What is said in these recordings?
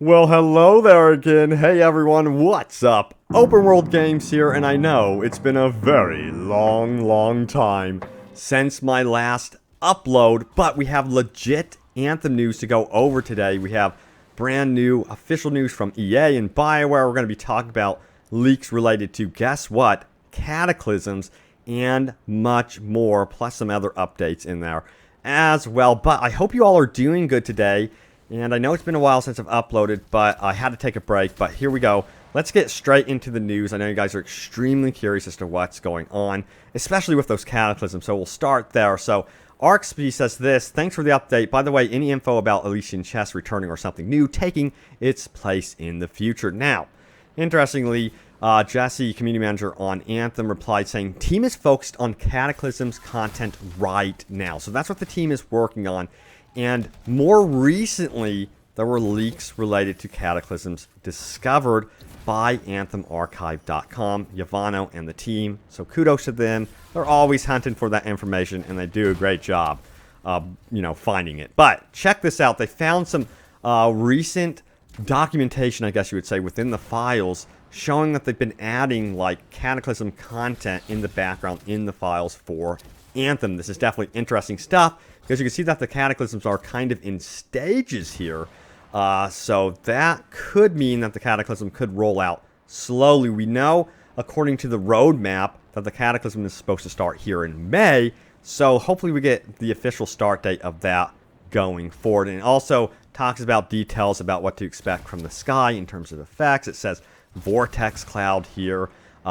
Well, hello there again. Hey everyone, what's up? Open World Games here, and I know it's been a very long time since my last upload, but we have legit Anthem news to go over today. We have brand new official news from EA and Bioware. We're going to be talking about leaks related to, guess what, Cataclysms, and much more, plus some other updates in there as well. But I hope you all are doing good today. And I know it's been a while since I've uploaded, but I had to take a break. But here we go. Let's get straight into the news. I know you guys are extremely curious as to what's going on, especially with those Cataclysms. So we'll start there. So ArcSP says this: thanks for the update. By the way, any info about Elysian Chess returning or something new taking its place in the future? Now, interestingly, Jesse, community manager on Anthem, replied saying, team is focused on Cataclysm's content right now. So that's what the team is working on. And more recently, there were leaks related to Cataclysms discovered by AnthemArchive.com, Yavano and the team. So kudos to them. They're always hunting for that information, and they do a great job of, finding it. But check this out. They found some recent documentation, I guess you would say, within the files, showing that they've been adding, like, Cataclysm content in the background in the files for Anthem. This is definitely interesting stuff, because you can see that the Cataclysms are kind of in stages here. So that could mean that the Cataclysm could roll out slowly. We know, according to the roadmap, that the Cataclysm is supposed to start here in May. So hopefully we get the official start date of that going forward. And it also talks about details about what to expect from the sky in terms of effects. It says vortex cloud here,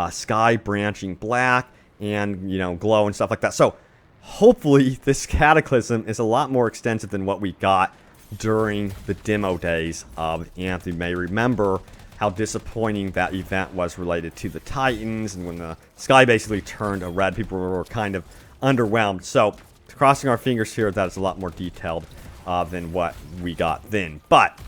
sky branching black, and, glow and stuff like that. So hopefully this Cataclysm is a lot more extensive than what we got during the demo days of Anthem. You may remember how disappointing that event was related to the Titans, and when the sky basically turned red, people were kind of underwhelmed. So crossing our fingers here that it's a lot more detailed than what we got then. But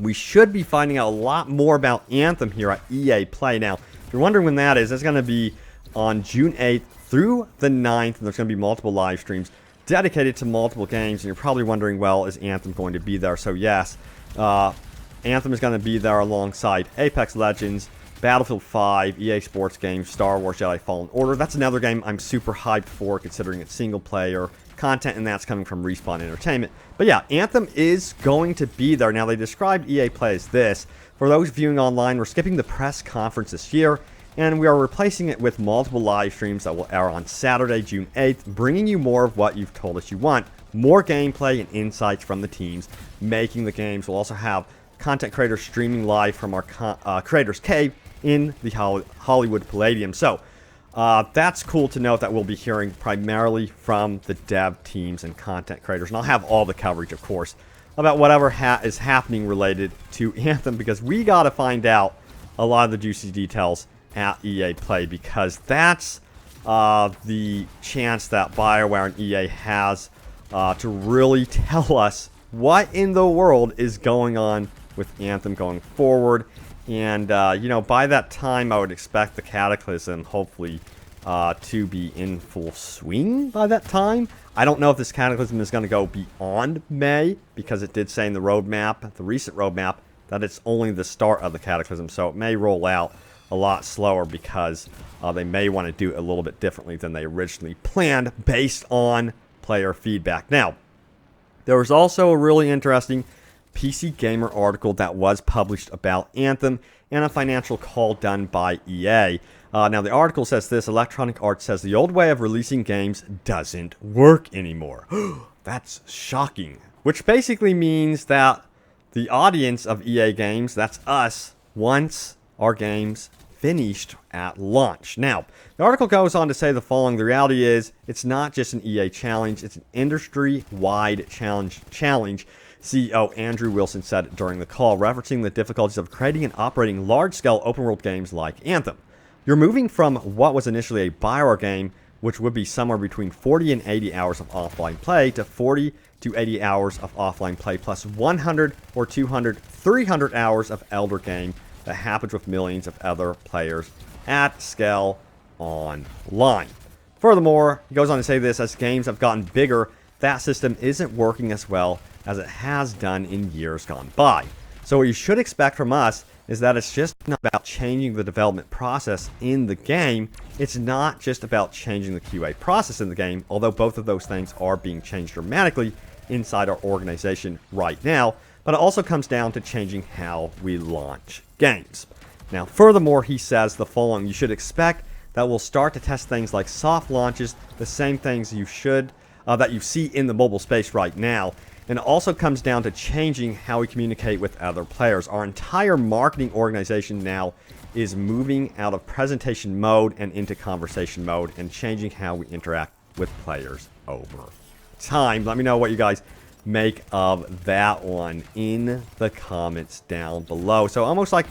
we should be finding out a lot more about Anthem here at EA Play. Now, if you're wondering when that is, it's going to be on June 8th through the 9th, and there's going to be multiple live streams dedicated to multiple games. And you're probably wondering, well, is Anthem going to be there? So yes, Anthem is going to be there alongside Apex Legends, Battlefield 5, EA Sports games, Star Wars Jedi Fallen Order. That's another game I'm super hyped for, considering it's single player content, and that's coming from Respawn Entertainment. But yeah, Anthem is going to be there. Now, they described EA Play as this: for those viewing online, we're skipping the press conference this year, and we are replacing it with multiple live streams that will air on Saturday, June 8th, bringing you more of what you've told us you want. More gameplay and insights from the teams making the games. We'll also have content creators streaming live from our Creators Cave in the Hollywood Palladium. So that's cool to note that we'll be hearing primarily from the dev teams and content creators. And I'll have all the coverage, of course, about whatever is happening related to Anthem, because we got to find out a lot of the juicy details at EA Play, because that's the chance that BioWare and EA has to really tell us what in the world is going on with Anthem going forward. And, by that time, I would expect the Cataclysm, hopefully, to be in full swing by that time. I don't know if this Cataclysm is going to go beyond May, because it did say in the roadmap, the recent roadmap, that it's only the start of the Cataclysm. So it may roll out a lot slower, because they may want to do it a little bit differently than they originally planned based on player feedback. Now, there was also a really interesting PC Gamer article that was published about Anthem and a financial call done by EA. Now, the article says this: Electronic Arts says the old way of releasing games doesn't work anymore. That's shocking. Which basically means that the audience of EA games, that's us, wants our games finished at launch. Now, the article goes on to say the following: the reality is, it's not just an EA challenge, it's an industry-wide challenge. CEO Andrew Wilson said during the call, referencing the difficulties of creating and operating large-scale open-world games like Anthem. You're moving from what was initially a Bioware game, which would be somewhere between 40 and 80 hours of offline play, to 40 to 80 hours of offline play, plus 100 or 200, 300 hours of elder game that happens with millions of other players at scale online. Furthermore, he goes on to say this: as games have gotten bigger, that system isn't working as well as it has done in years gone by. So what you should expect from us is that it's just not about changing the development process in the game. It's not just about changing the QA process in the game, although both of those things are being changed dramatically inside our organization right now, but it also comes down to changing how we launch games. Now, furthermore, he says the following: you should expect that we'll start to test things like soft launches, the same things you should that you see in the mobile space right now. And it also comes down to changing how we communicate with other players. Our entire marketing organization now is moving out of presentation mode and into conversation mode and changing how we interact with players over time. Let me know what you guys make of that one in the comments down below. So almost like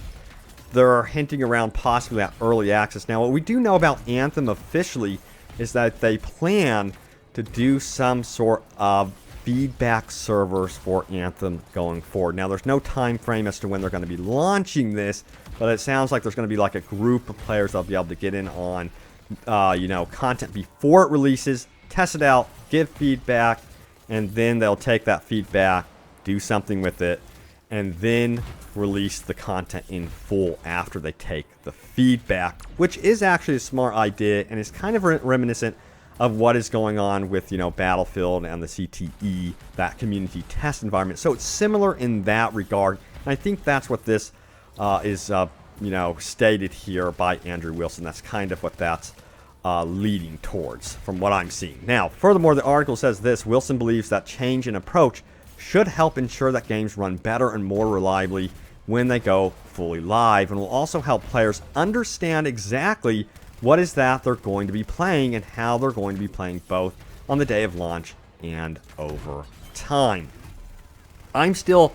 they're hinting around possibly that early access. Now, what we do know about Anthem officially is that they plan to do some sort of feedback servers for Anthem going forward. Now, there's no time frame as to when they're going to be launching this, but it sounds like there's going to be like a group of players that'll be able to get in on, content before it releases, test it out, give feedback, and then they'll take that feedback, do something with it, and then release the content in full after they take the feedback, which is actually a smart idea and is kind of reminiscent of what is going on with, Battlefield and the CTE, that community test environment. So it's similar in that regard. And I think that's what this is, stated here by Andrew Wilson. That's kind of what that's leading towards from what I'm seeing. Now, furthermore, the article says this: Wilson believes that change in approach should help ensure that games run better and more reliably when they go fully live, and will also help players understand exactly what is that they're going to be playing and how they're going to be playing both on the day of launch and over time. I'm still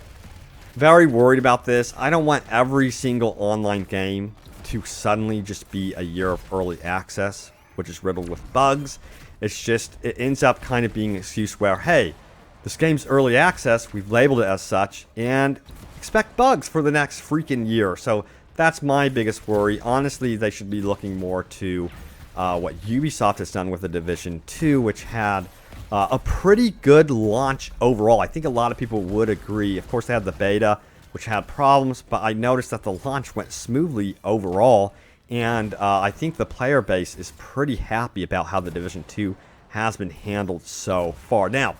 very worried about this. I don't want every single online game to suddenly just be a year of early access, which is riddled with bugs. It ends up kind of being an excuse where, hey, this game's early access, we've labeled it as such, and expect bugs for the next freaking year. So that's my biggest worry. Honestly, they should be looking more to what Ubisoft has done with The Division 2, which had a pretty good launch overall. I think a lot of people would agree. Of course, they had the beta, which had problems, but I noticed that the launch went smoothly overall, and I think the player base is pretty happy about how The Division 2 has been handled so far. Now,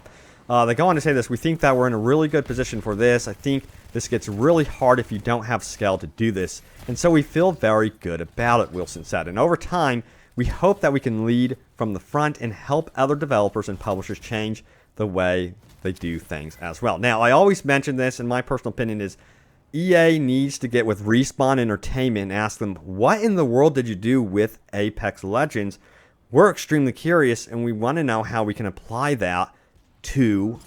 they go on to say this: we think that we're in a really good position for this. I think this gets really hard if you don't have scale to do this, and so we feel very good about it, Wilson said. And over time, we hope that we can lead from the front and help other developers and publishers change the way they do things as well. Now, I always mention this, and my personal opinion is EA needs to get with Respawn Entertainment and ask them, what in the world did you do with Apex Legends? We're extremely curious, and we want to know how we can apply that to,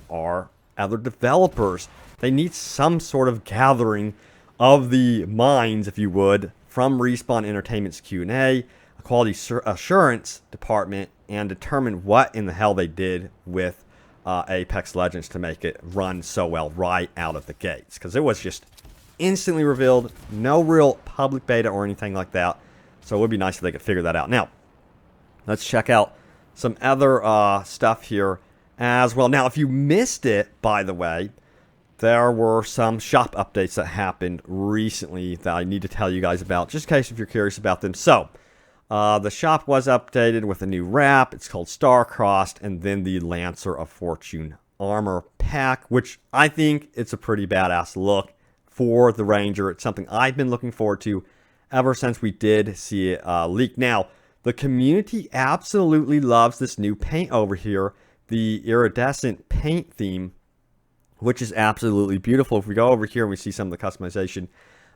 our other developers. They need some sort of gathering of the minds, if you would, from Respawn Entertainment's Q&A, a quality assurance department, and determine what in the hell they did with Apex Legends to make it run so well right out of the gates. Because it was just instantly revealed, no real public beta or anything like that. So it would be nice if they could figure that out. Now, let's check out some other stuff here as well. Now, if you missed it, by the way, there were some shop updates that happened recently that I need to tell you guys about, just in case if you're curious about them. So, the shop was updated with a new wrap. It's called Star-Crossed, and then the Lancer of Fortune armor pack, which I think it's a pretty badass look for the Ranger. It's something I've been looking forward to ever since we did see it leak. Now, the community absolutely loves this new paint over here, the iridescent paint theme, which is absolutely beautiful. If we go over here and we see some of the customization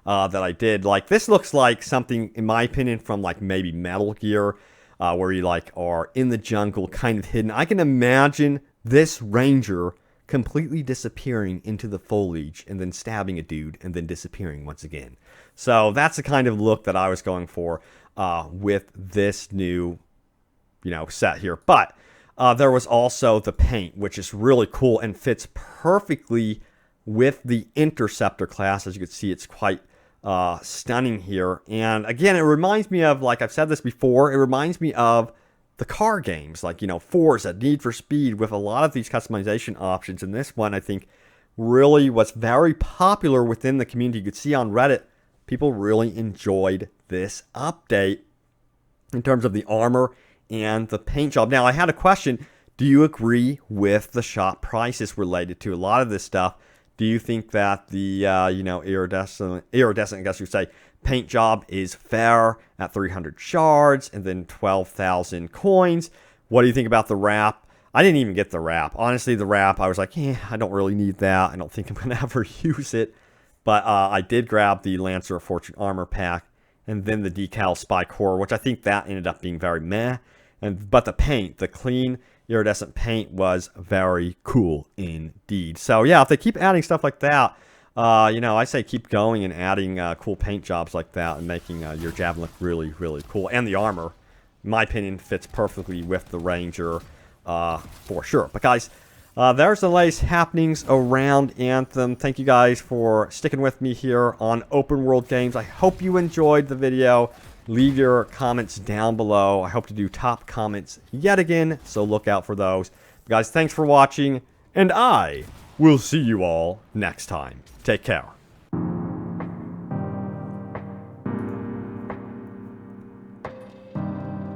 that I did, like this looks like something, in my opinion, from like maybe Metal Gear, where you are in the jungle, kind of hidden. I can imagine this Ranger completely disappearing into the foliage and then stabbing a dude and then disappearing once again. So that's the kind of look that I was going for with this new, set here. But there was also the paint, which is really cool and fits perfectly with the Interceptor class. As you can see, it's quite stunning here. And again, it reminds me of, like I've said this before, it reminds me of the car games, like, Forza, Need for Speed, with a lot of these customization options. And this one, I think, really was very popular within the community. You could see on Reddit, people really enjoyed this update in terms of the armor and the paint job. Now, I had a question. Do you agree with the shop prices related to a lot of this stuff? Do you think that the, iridescent, I guess you say, paint job is fair at 300 shards and then 12,000 coins? What do you think about the wrap? I didn't even get the wrap. Honestly, the wrap, I was like, I don't really need that. I don't think I'm going to ever use it. But I did grab the Lancer of Fortune armor pack and then the decal spy core, which I think that ended up being very meh. But the paint, the clean iridescent paint, was very cool indeed. So yeah, if they keep adding stuff like that, I say keep going and adding cool paint jobs like that and making your Javelin look really, really cool. And the armor, in my opinion, fits perfectly with the Ranger for sure. But guys, there's the latest happenings around Anthem. Thank you guys for sticking with me here on Open World Games. I hope you enjoyed the video. Leave your comments down below. I hope to do top comments yet again, so look out for those. Guys, thanks for watching, and I will see you all next time. Take care.